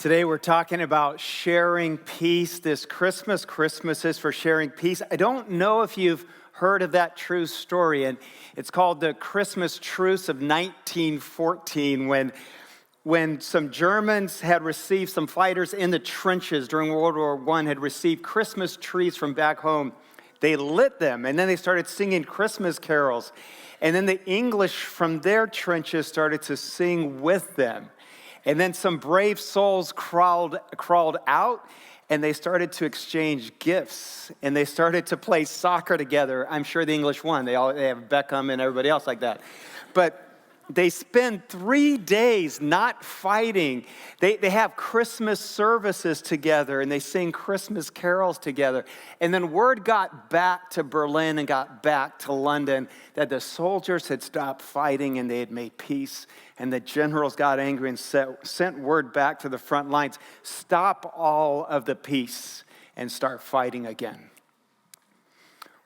Today we're talking about sharing peace this Christmas. Christmas is for sharing peace. I don't know if you've heard of that true story, and it's called the Christmas Truce of 1914 when some Germans had received, some fighters in the trenches during World War I had received Christmas trees from back home. They lit them, and then they started singing Christmas carols. And then the English from their trenches started to sing with them. And then some brave souls crawled out, and they started to exchange gifts, and they started to play soccer together. I'm sure the English won. They have Beckham and everybody else like that. But they spend 3 days not fighting. They have Christmas services together, and they sing Christmas carols together. And then word got back to Berlin and got back to London that the soldiers had stopped fighting and they had made peace. And the generals got angry and sent word back to the front lines, stop all of the peace and start fighting again.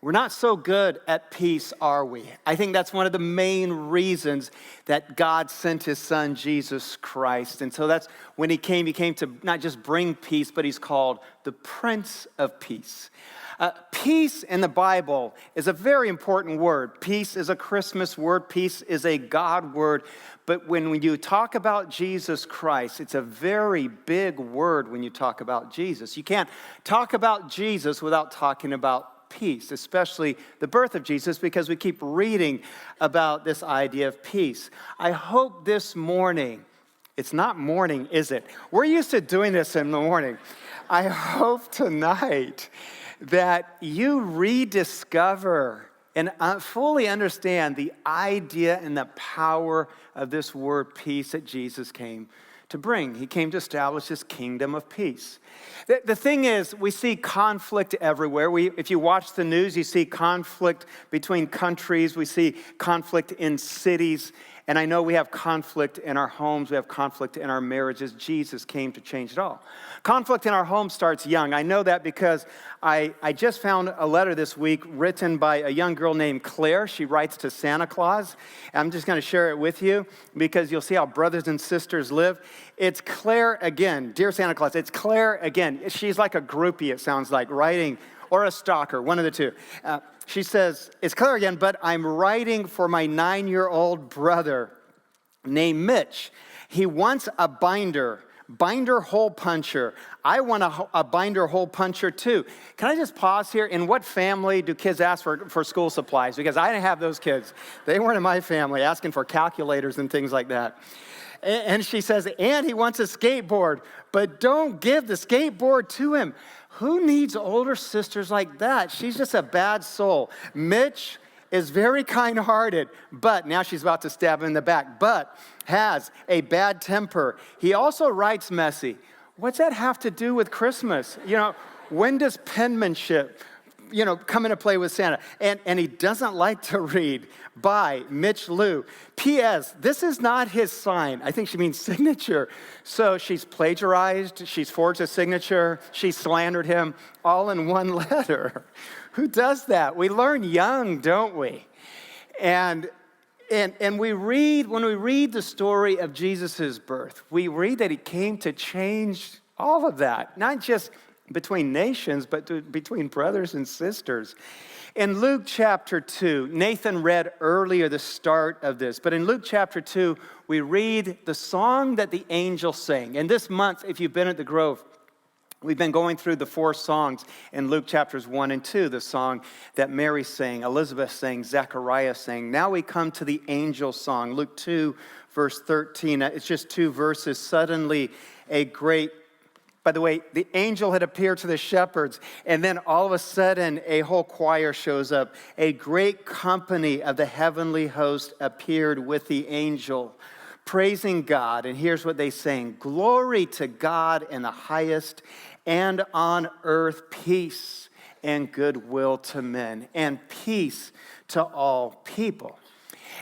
We're not so good at peace, are we? I think that's one of the main reasons that God sent his son, Jesus Christ. And so that's when he came to not just bring peace, but he's called the Prince of Peace. Peace in the Bible is a very important word. Peace is a Christmas word. Peace is a God word. But when you talk about Jesus Christ, it's a very big word when you talk about Jesus. You can't talk about Jesus without talking about peace, especially the birth of Jesus, because we keep reading about this idea of peace. I hope this morning, it's not morning, is it? We're used to doing this in the morning. I hope tonight that you rediscover and fully understand the idea and the power of this word peace that Jesus came to bring. He came to establish his kingdom of peace. The thing is, we see conflict everywhere. If you watch the news, you see conflict between countries. We see conflict in cities. And I know we have conflict in our homes. We have conflict in our marriages. Jesus came to change it all. Conflict in our home starts young. I know that because I just found a letter this week written by a young girl named Claire. She writes to Santa Claus. I'm just going to share it with you because you'll see how brothers and sisters live. It's Claire again. Dear Santa Claus, it's Claire again. She's like a groupie, it sounds like, writing, or a stalker, one of the two. She says, it's Claire again, but I'm writing for my 9-year-old brother named Mitch. He wants a binder hole puncher. I want a binder hole puncher too. Can I just pause here? In what family do kids ask for school supplies? Because I didn't have those kids. They weren't in my family asking for calculators and things like that. And she says, and he wants a skateboard, but don't give the skateboard to him. Who needs older sisters like that? She's just a bad soul. Mitch is very kind-hearted, but now she's about to stab him in the back, but has a bad temper. He also writes messy. What's that have to do with Christmas? When does penmanship, come into play with Santa? And he doesn't like to read. By Mitch Lou. P.S. This is not his sign. I think she means signature. So she's plagiarized, she's forged a signature, she slandered him, all in one letter. Who does that? We learn young, don't we? And when we read the story of Jesus' birth, we read that he came to change all of that, not just between nations, but between brothers and sisters. In Luke chapter 2, Nathan read earlier the start of this, but in Luke chapter 2, we read the song that the angels sang. And this month, if you've been at the Grove, we've been going through the 4 songs in Luke chapters 1 and 2, the song that Mary sang, Elizabeth sang, Zechariah sang. Now we come to the angel song, Luke 2, verse 13. It's just 2 verses. Suddenly by the way, the angel had appeared to the shepherds, and then all of a sudden, a whole choir shows up. A great company of the heavenly host appeared with the angel, praising God. And here's what they sang: glory to God in the highest, and on earth peace and goodwill to men, and peace to all people.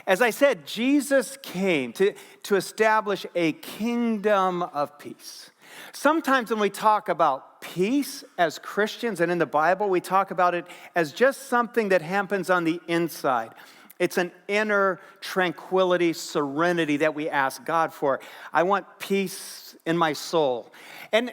As I said, Jesus came to establish a kingdom of peace. Sometimes when we talk about peace as Christians and in the Bible, we talk about it as just something that happens on the inside. It's an inner tranquility, serenity that we ask God for. I want peace in my soul. And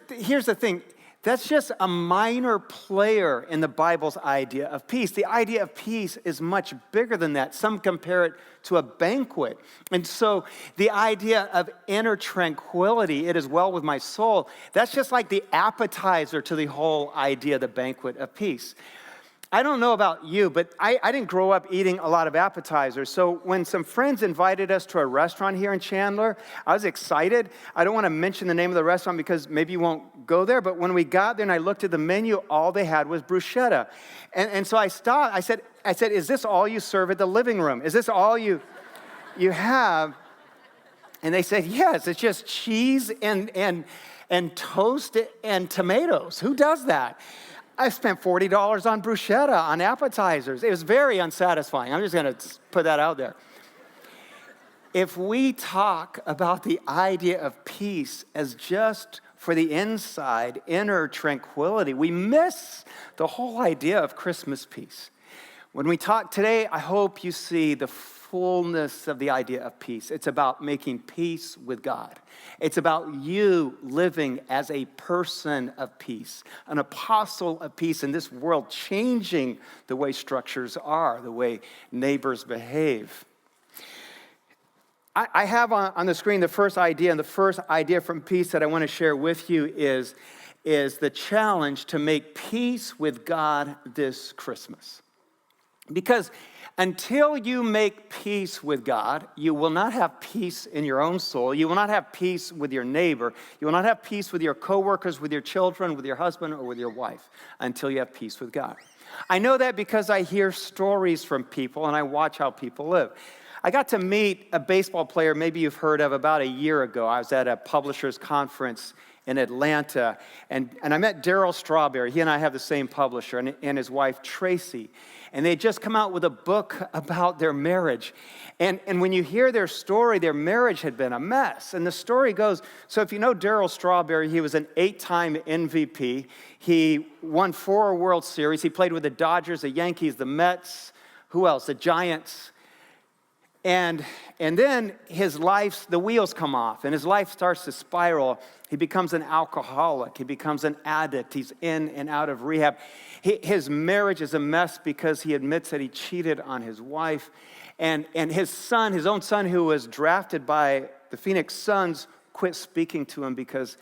here's the thing. That's just a minor player in the Bible's idea of peace. The idea of peace is much bigger than that. Some compare it to a banquet. And so the idea of inner tranquility, it is well with my soul, that's just like the appetizer to the whole idea of the banquet of peace. I don't know about you, but I didn't grow up eating a lot of appetizers. So when some friends invited us to a restaurant here in Chandler, I was excited. I don't want to mention the name of the restaurant because maybe you won't go there. But when we got there and I looked at the menu, all they had was bruschetta. And so I stopped. I said, is this all you serve at the living room? Is this all you have? And they said, yes, it's just cheese and toast and tomatoes. Who does that? I spent $40 on bruschetta, on appetizers. It was very unsatisfying. I'm just going to put that out there. If we talk about the idea of peace as just for the inside, inner tranquility, we miss the whole idea of Christmas peace. When we talk today, I hope you see the fullness of the idea of peace. It's about making peace with God. It's about you living as a person of peace, an apostle of peace in this world, changing the way structures are, the way neighbors behave. I have on the screen the first idea, and the first idea from peace that I want to share with you is the challenge to make peace with God this Christmas. Because until you make peace with God, you will not have peace in your own soul. You will not have peace with your neighbor. You will not have peace with your coworkers, with your children, with your husband, or with your wife until you have peace with God. I know that because I hear stories from people and I watch how people live. I got to meet a baseball player maybe you've heard of about a year ago. I was at a publishers conference in Atlanta, and I met Darryl Strawberry. He and I have the same publisher, and his wife, Tracy. And they had just come out with a book about their marriage. And when you hear their story, their marriage had been a mess. And the story goes, so if you know Darryl Strawberry, he was an 8-time MVP. He won 4 World Series. He played with the Dodgers, the Yankees, the Mets. Who else? The Giants. And then the wheels come off, and his life starts to spiral. He becomes an alcoholic. He becomes an addict. He's in and out of rehab. His marriage is a mess because he admits that he cheated on his wife. And his own son, who was drafted by the Phoenix Suns, quit speaking to him because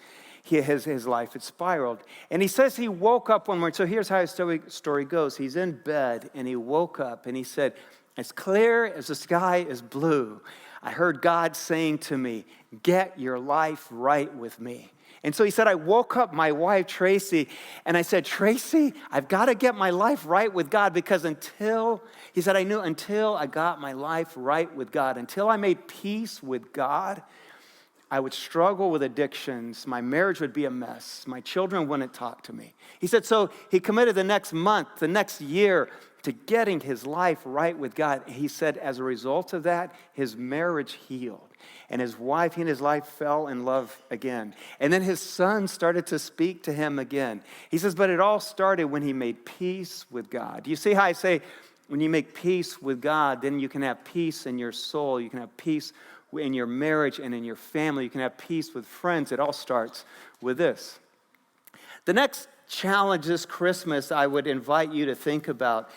his life had spiraled. And he says he woke up one morning. So here's how his story goes. He's in bed, and he woke up, and he said, as clear as the sky is blue, I heard God saying to me, get your life right with me. And so he said, I woke up my wife, Tracy, and I said, Tracy, I've got to get my life right with God because until I got my life right with God, until I made peace with God, I would struggle with addictions. My marriage would be a mess. My children wouldn't talk to me. He said, so he committed the next month, the next year, to getting his life right with God. He said, as a result of that, his marriage healed. And his wife, he and his life fell in love again. And then his son started to speak to him again. He says, but it all started when he made peace with God. Do you see how I say, when you make peace with God, then you can have peace in your soul. You can have peace in your marriage and in your family. You can have peace with friends. It all starts with this. The next challenge this Christmas I would invite you to think about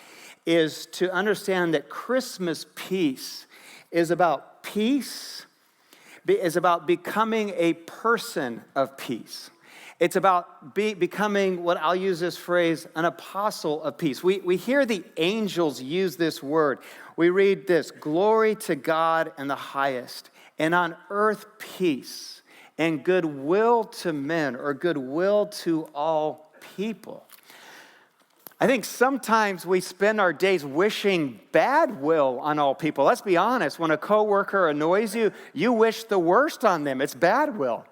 is to understand that Christmas peace is about becoming a person of peace. It's about becoming, what I'll use this phrase, an apostle of peace. We hear the angels use this word. We read this, glory to God in the highest, and on earth peace, and goodwill to men, or goodwill to all people. I think sometimes we spend our days wishing bad will on all people. Let's be honest. When a coworker annoys you, you wish the worst on them. It's bad will.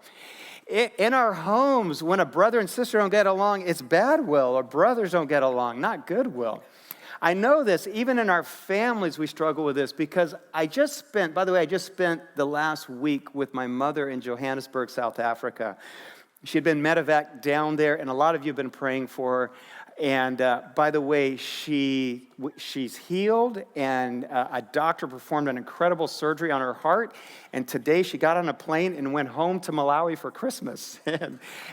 In our homes, when a brother and sister don't get along, it's bad will. Or brothers don't get along, not good will. I know this. Even in our families, we struggle with this because I just spent the last week with my mother in Johannesburg, South Africa. She had been medevac down there, and a lot of you have been praying for her. And by the way, she's healed, and a doctor performed an incredible surgery on her heart. And today she got on a plane and went home to Malawi for Christmas.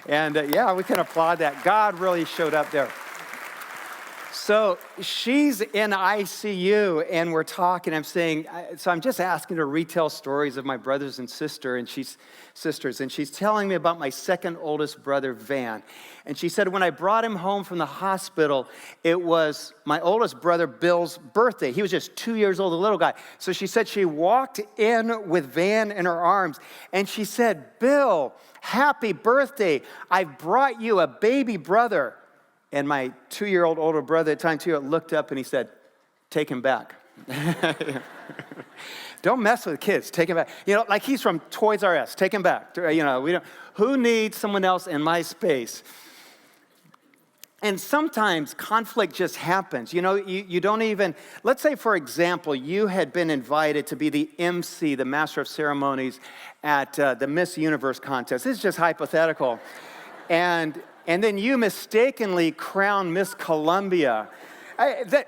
and yeah, we can applaud that. God really showed up there. So she's in ICU, and we're talking. I'm saying, so I'm just asking her to retell stories of my brothers and sisters, and she's telling me about my second oldest brother, Van. And she said when I brought him home from the hospital, it was my oldest brother, Bill's birthday. He was just 2 years old, a little guy. So she said she walked in with Van in her arms, and she said, "Bill, happy birthday. I've brought you a baby brother." And my 2-year-old older brother at the time, too, looked up and he said, "Take him back." Don't mess with kids. Take him back. Like he's from Toys R Us. Take him back. We don't. Who needs someone else in my space? And sometimes conflict just happens. You don't even, let's say, for example, you had been invited to be the MC, the Master of Ceremonies, at the Miss Universe contest. This is just hypothetical. And then you mistakenly crown Miss Columbia.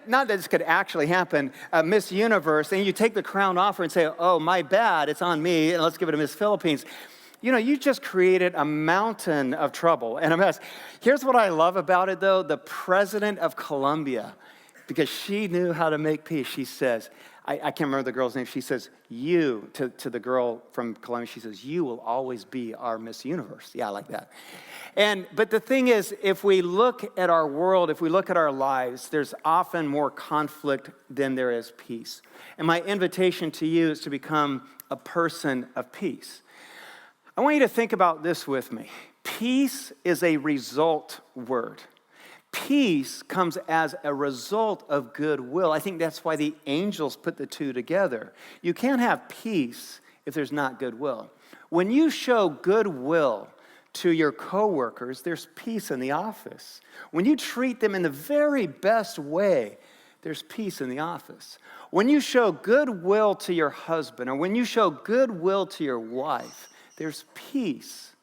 Not that this could actually happen, Miss Universe, and you take the crown off her and say, "Oh, my bad, it's on me, and let's give it to Miss Philippines." You just created a mountain of trouble and a mess. Here's what I love about it, though. The president of Columbia, because she knew how to make peace, she says, I can't remember the girl's name, she says, "You," to the girl from Columbia, she says, "You will always be our Miss Universe." Yeah, I like that. But the thing is, if we look at our world, if we look at our lives, there's often more conflict than there is peace. And my invitation to you is to become a person of peace. I want you to think about this with me. Peace is a result word. Peace comes as a result of goodwill. I think that's why the angels put the two together. You can't have peace if there's not goodwill. When you show goodwill to your coworkers, there's peace in the office. When you treat them in the very best way, there's peace in the office. When you show goodwill to your husband, or when you show goodwill to your wife, there's peace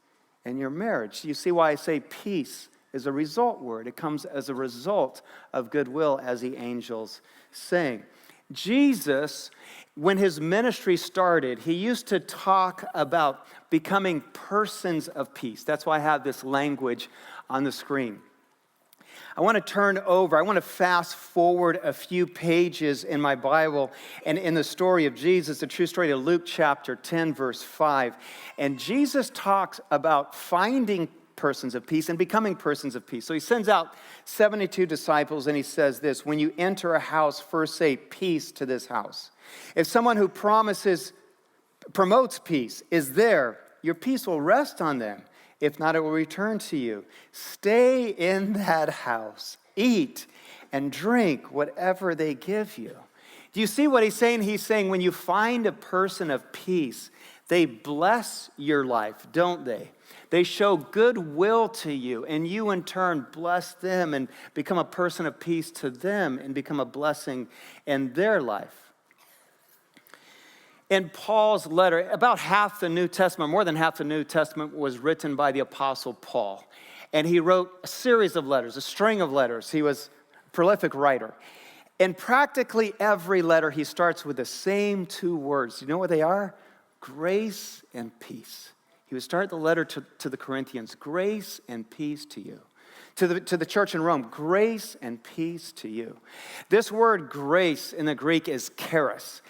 in your marriage. You see why I say peace is a result word. It comes as a result of goodwill, as the angels sing. Jesus, when his ministry started, he used to talk about becoming persons of peace. That's why I have this language on the screen. I want to fast forward a few pages in my Bible and in the story of Jesus, the true story of Luke chapter 10, verse 5. And Jesus talks about finding persons of peace and becoming persons of peace. So he sends out 72 disciples and he says this: "When you enter a house, first say peace to this house. If someone who promotes peace is there, your peace will rest on them. If not, it will return to you. Stay in that house, eat and drink whatever they give you." Do you see what he's saying? He's saying when you find a person of peace, they bless your life, don't they? They show goodwill to you, and you in turn bless them and become a person of peace to them and become a blessing in their life. In Paul's letter, about half the New Testament, more than half the New Testament was written by the Apostle Paul. And he wrote a series of letters, a string of letters. He was a prolific writer. And practically every letter, he starts with the same two words. You know what they are? Grace and peace. He would start the letter to the Corinthians, grace and peace to you. To the church in Rome, grace and peace to you. This word grace in the Greek is charis,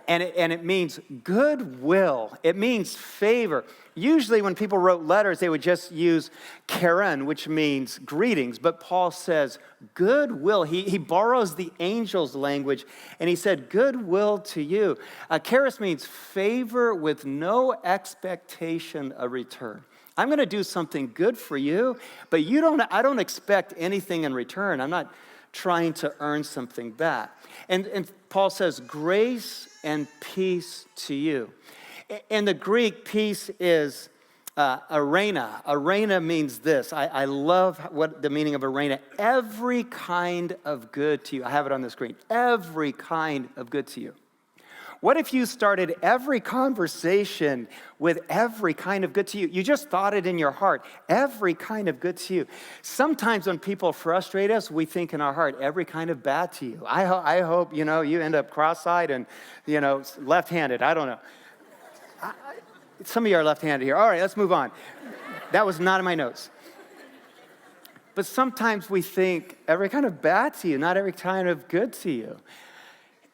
and it means goodwill. It means favor. Usually when people wrote letters, they would just use chairon, which means greetings, but Paul says goodwill. He borrows the angel's language, and he said goodwill to you. Charis means favor with no expectation of return. I'm going to do something good for you, but I don't expect anything in return. I'm not trying to earn something back. And Paul says, grace and peace to you. In the Greek, peace is arena. Arena means this. I love what the meaning of arena. Every kind of good to you. I have it on the screen. Every kind of good to you. What if you started every conversation with every kind of good to you? You just thought it in your heart, every kind of good to you. Sometimes when people frustrate us, we think in our heart, every kind of bad to you. I hope, you end up cross-eyed and, left-handed. I don't know. Some of you are left-handed here. All right, let's move on. That was not in my notes. But sometimes we think every kind of bad to you, not every kind of good to you.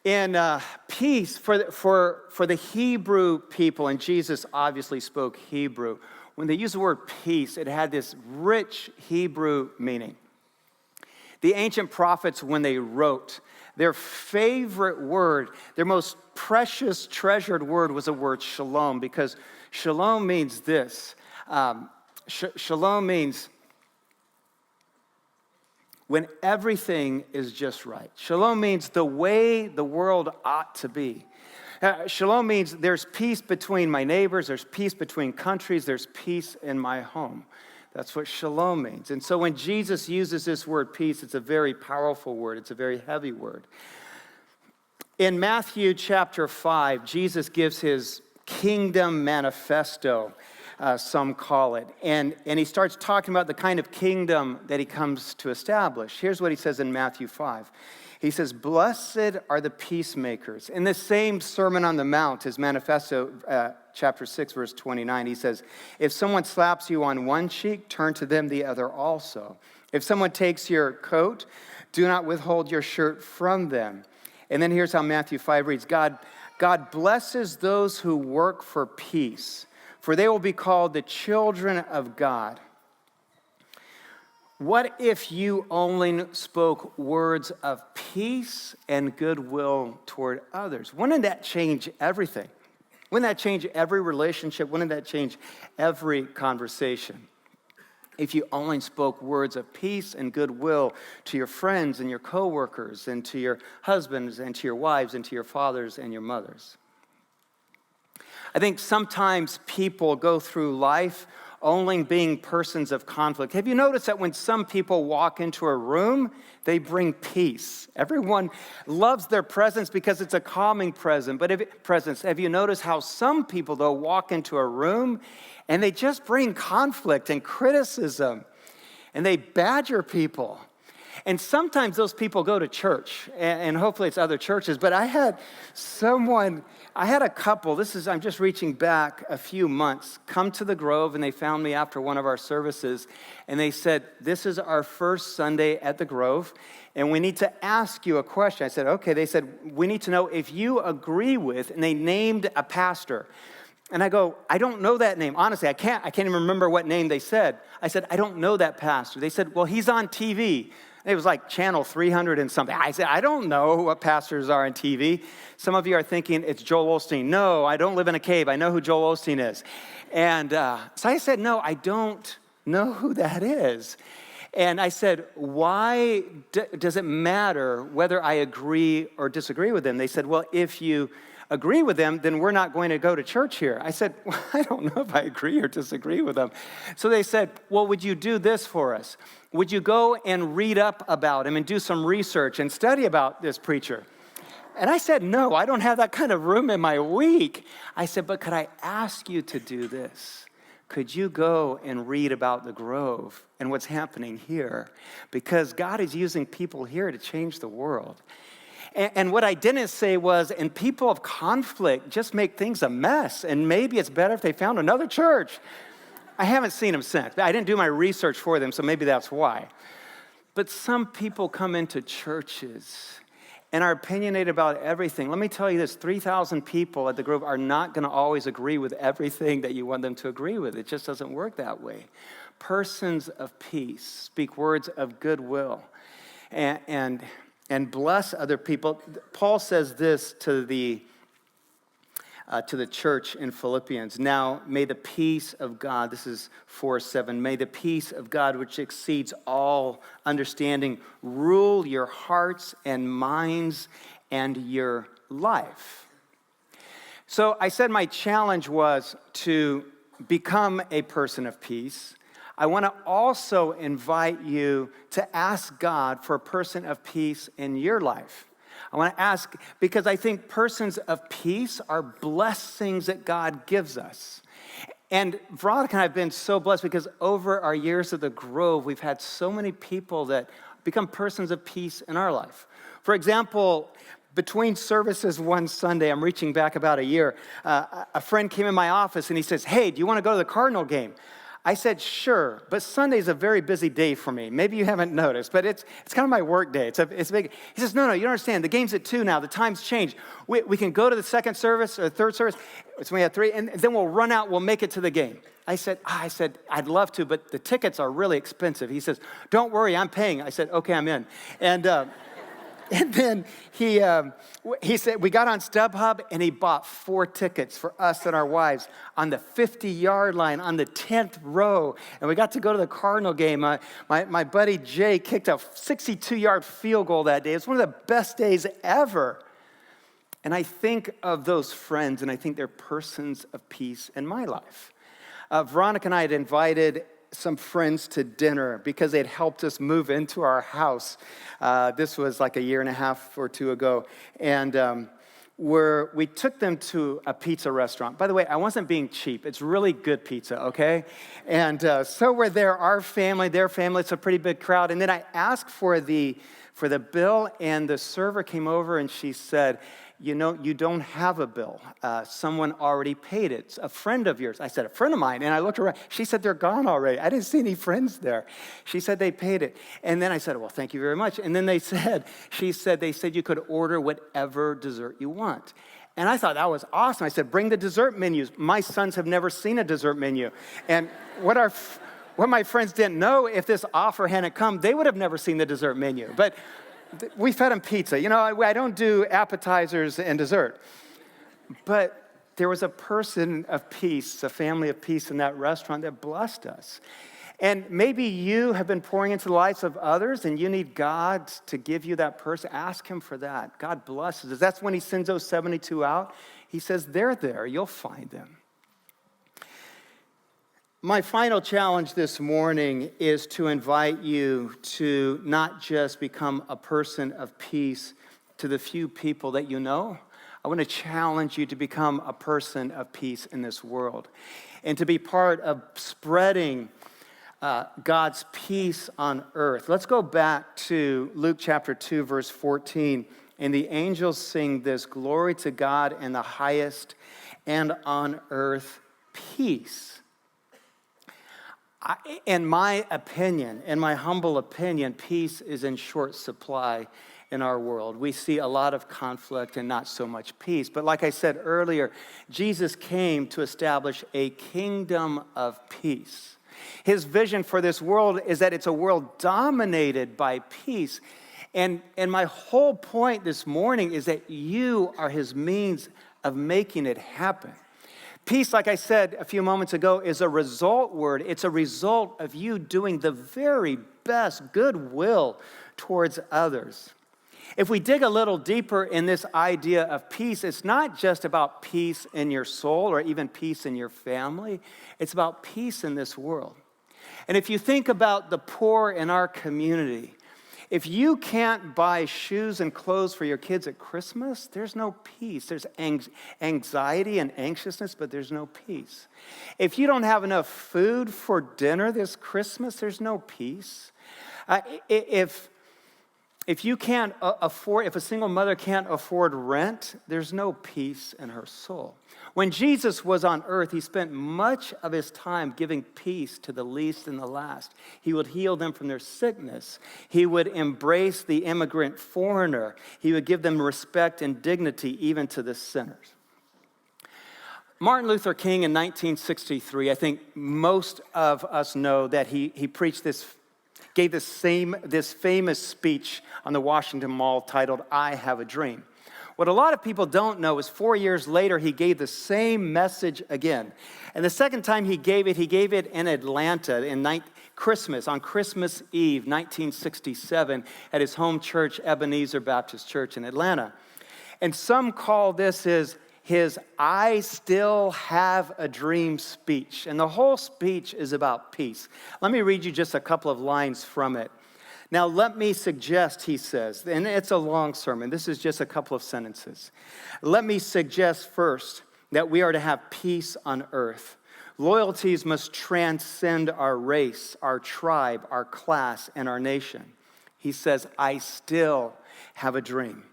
In peace, for the Hebrew people, and Jesus obviously spoke Hebrew, when they used the word peace, it had this rich Hebrew meaning. The ancient prophets, when they wrote, their favorite word, their most precious, treasured word was the word shalom, because shalom means this. Shalom means when everything is just right. Shalom means the way the world ought to be. Shalom means there's peace between my neighbors, there's peace between countries, there's peace in my home. That's what shalom means. And so when Jesus uses this word peace, it's a very powerful word. It's a very heavy word. In Matthew chapter 5, Jesus gives his kingdom manifesto, some call it. And he starts talking about the kind of kingdom that he comes to establish. Here's what he says in Matthew 5. He says, "Blessed are the peacemakers." In this same Sermon on the Mount, his manifesto, chapter 6, verse 29, he says, "If someone slaps you on one cheek, turn to them the other also. If someone takes your coat, do not withhold your shirt from them." And then here's how Matthew 5 reads, God blesses those who work for peace, for they will be called the children of God. What if you only spoke words of peace and goodwill toward others? Wouldn't that change everything? Wouldn't that change every relationship? Wouldn't that change every conversation? If you only spoke words of peace and goodwill to your friends and your coworkers and to your husbands and to your wives and to your fathers and your mothers. I think sometimes people go through life only being persons of conflict. Have you noticed that when some people walk into a room, they bring peace? Everyone loves their presence because it's a calming presence. Have you noticed how some people, though, walk into a room and they just bring conflict and criticism and they badger people? And sometimes those people go to church, and hopefully it's other churches, but I had a couple, I'm just reaching back a few months, come to the Grove, and they found me after one of our services, and they said, "This is our first Sunday at the Grove, and we need to ask you a question." I said, "Okay." They said, "We need to know if you agree with," and they named a pastor. And I go, "I don't know that name. Honestly, I can't even remember what name they said." I said, "I don't know that pastor." They said, "Well, he's on TV." It was like channel 300 and something. I said, "I don't know what pastors are on TV." Some of you are thinking it's Joel Osteen. No, I don't live in a cave. I know who Joel Osteen is. And so I said, "No, I don't know who that is." And I said, "Why does it matter whether I agree or disagree with them?" They said, "Well, if you agree with them, then we're not going to go to church here." I said, "Well, I don't know if I agree or disagree with them." So they said, "Well, would you do this for us? Would you go and read up about him and do some research and study about this preacher?" And I said, "No, I don't have that kind of room in my week." I said, "But could I ask you to do this? Could you go and read about the Grove and what's happening here? Because God is using people here to change the world." And what I didn't say was, and people of conflict just make things a mess, and maybe it's better if they found another church. I haven't seen them since. I didn't do my research for them, so maybe that's why. But some people come into churches and are opinionated about everything. Let me tell you this, 3,000 people at the Grove are not going to always agree with everything that you want them to agree with. It just doesn't work that way. Persons of peace speak words of goodwill and bless other people. Paul says this to the church in Philippians. "Now, may the peace of God," this is 4:7, "may the peace of God, which exceeds all understanding, rule your hearts and minds and your life." So I said my challenge was to become a person of peace. I want to also invite you to ask God for a person of peace in your life. I want to ask, because I think persons of peace are blessings that God gives us. And Veronica and I have been so blessed because over our years at the Grove, we've had so many people that become persons of peace in our life. For example, between services one Sunday, I'm reaching back about a year, a friend came in my office and he says, "Hey, do you want to go to the Cardinal game?" I said, "Sure, but Sunday's a very busy day for me." Maybe you haven't noticed, but it's kind of my work day. It's big. He says, no, you don't understand. The game's at 2 now. The time's changed. We can go to the second service or the third service. It's when we have 3, and then we'll run out. We'll make it to the game. I said, I'd love to, but the tickets are really expensive. He says, "Don't worry, I'm paying." I said, "Okay, I'm in." And then he said, we got on StubHub, and he bought 4 tickets for us and our wives on the 50-yard line on the 10th row. And we got to go to the Cardinal game. My buddy Jay kicked a 62-yard field goal that day. It's one of the best days ever. And I think of those friends, and I think they're persons of peace in my life. Veronica and I had invited some friends to dinner because they'd helped us move into our house. This was like a year and a half or 2 ago. And we took them to a pizza restaurant. By the way, I wasn't being cheap. It's really good pizza, okay? And so we're there, our family, their family. It's a pretty big crowd. And then I asked for the bill, and the server came over and she said, "You know, you don't have a bill. Someone already paid it. It's a friend of yours." I said, "A friend of mine." And I looked around. She said, "They're gone already. I didn't see any friends there." She said they paid it. And then I said, "Well, thank you very much." And then they said you could order whatever dessert you want. And I thought that was awesome. I said, "Bring the dessert menus." My sons have never seen a dessert menu. And what my friends didn't know, if this offer hadn't come, they would have never seen the dessert menu. But we fed them pizza. You know, I don't do appetizers and dessert. But there was a person of peace, a family of peace in that restaurant that blessed us. And maybe you have been pouring into the lives of others and you need God to give you that person. Ask him for that. God blesses us. That's when he sends those 72 out. He says, "They're there. You'll find them." My final challenge this morning is to invite you to not just become a person of peace to the few people that you know. I want to challenge you to become a person of peace in this world and to be part of spreading God's peace on earth. Let's go back to Luke chapter 2, verse 14. And the angels sing this, "Glory to God in the highest, and on earth peace." In my opinion, in my humble opinion, peace is in short supply in our world. We see a lot of conflict and not so much peace. But like I said earlier, Jesus came to establish a kingdom of peace. His vision for this world is that it's a world dominated by peace. And my whole point this morning is that you are his means of making it happen. Peace, like I said a few moments ago, is a result word. It's a result of you doing the very best goodwill towards others. If we dig a little deeper in this idea of peace, it's not just about peace in your soul or even peace in your family. It's about peace in this world. And if you think about the poor in our community, if you can't buy shoes and clothes for your kids at Christmas, there's no peace. There's anxiety and anxiousness, but there's no peace. If you don't have enough food for dinner this Christmas, there's no peace. If you can't afford, if a single mother can't afford rent, there's no peace in her soul. When Jesus was on earth, he spent much of his time giving peace to the least and the last. He would heal them from their sickness. He would embrace the immigrant foreigner. He would give them respect and dignity even to the sinners. Martin Luther King in 1963, I think most of us know that he preached this, gave this famous speech on the Washington Mall titled, "I Have a Dream." What a lot of people don't know is 4 years later, he gave the same message again. And the second time he gave it in Atlanta on Christmas Eve, 1967, at his home church, Ebenezer Baptist Church in Atlanta. And some call this his "I Still Have a Dream" speech. And the whole speech is about peace. Let me read you just a couple of lines from it. Now, let me suggest, he says, and it's a long sermon. This is just a couple of sentences. Let me suggest first that we are to have peace on earth. Loyalties must transcend our race, our tribe, our class, and our nation. He says, I still have a dream.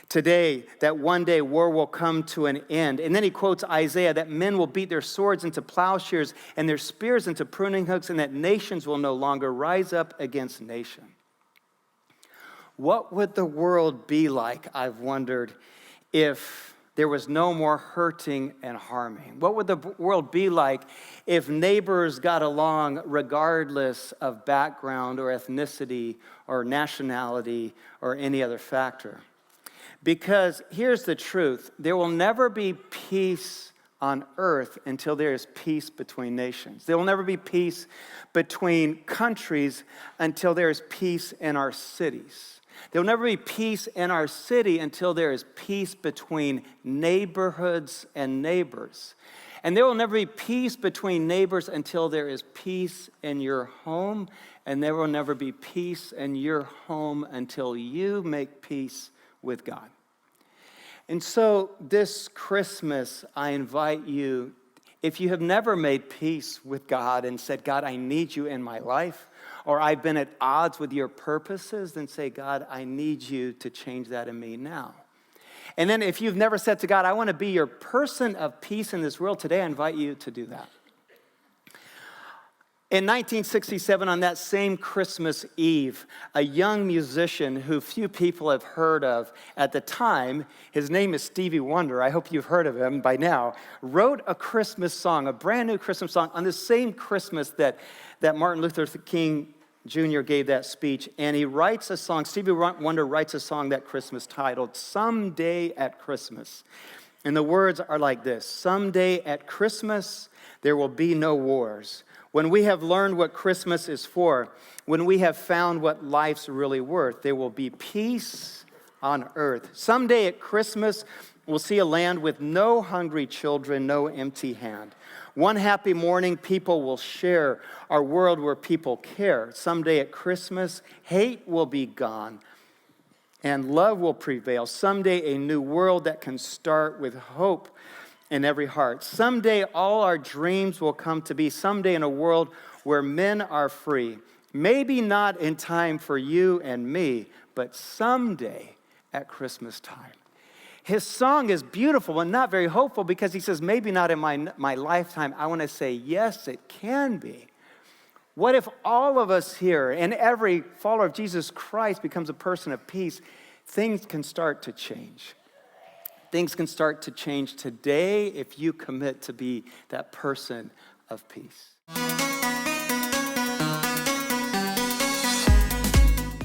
Today, that one day war will come to an end. And then he quotes Isaiah, that men will beat their swords into plowshares and their spears into pruning hooks, and that nations will no longer rise up against nation. What would the world be like, I've wondered, if there was no more hurting and harming? What would the world be like if neighbors got along regardless of background or ethnicity or nationality or any other factor? Because here's the truth, there will never be peace on earth until there is peace between nations. There will never be peace between countries until there is peace in our cities. There will never be peace in our city until there is peace between neighborhoods and neighbors. And there will never be peace between neighbors until there is peace in your home. And there will never be peace in your home until you make peace with God. And so this Christmas, I invite you, if you have never made peace with God and said, God, I need you in my life, or I've been at odds with your purposes, then say, God, I need you to change that in me now. And then if you've never said to God, I want to be your person of peace in this world, today I invite you to do that. In 1967, on that same Christmas Eve, a young musician who few people have heard of at the time, his name is Stevie Wonder, I hope you've heard of him by now, wrote a Christmas song, a brand new Christmas song, on the same Christmas that Martin Luther King Jr. gave that speech. And he writes a song, Stevie Wonder writes a song that Christmas titled, Someday at Christmas. And the words are like this: someday at Christmas, there will be no wars. When we have learned what Christmas is for, when we have found what life's really worth, there will be peace on earth. Someday at Christmas, we'll see a land with no hungry children, no empty hand. One happy morning, people will share our world where people care. Someday at Christmas, hate will be gone and love will prevail. Someday, a new world that can start with hope in every heart. Someday, all our dreams will come to be. Someday, in a world where men are free. Maybe not in time for you and me, but someday at Christmas time. His song is beautiful and not very hopeful because he says, maybe not in my lifetime. I want to say, yes, it can be. What if all of us here and every follower of Jesus Christ becomes a person of peace? Things can start to change. Things can start to change today if you commit to be that person of peace.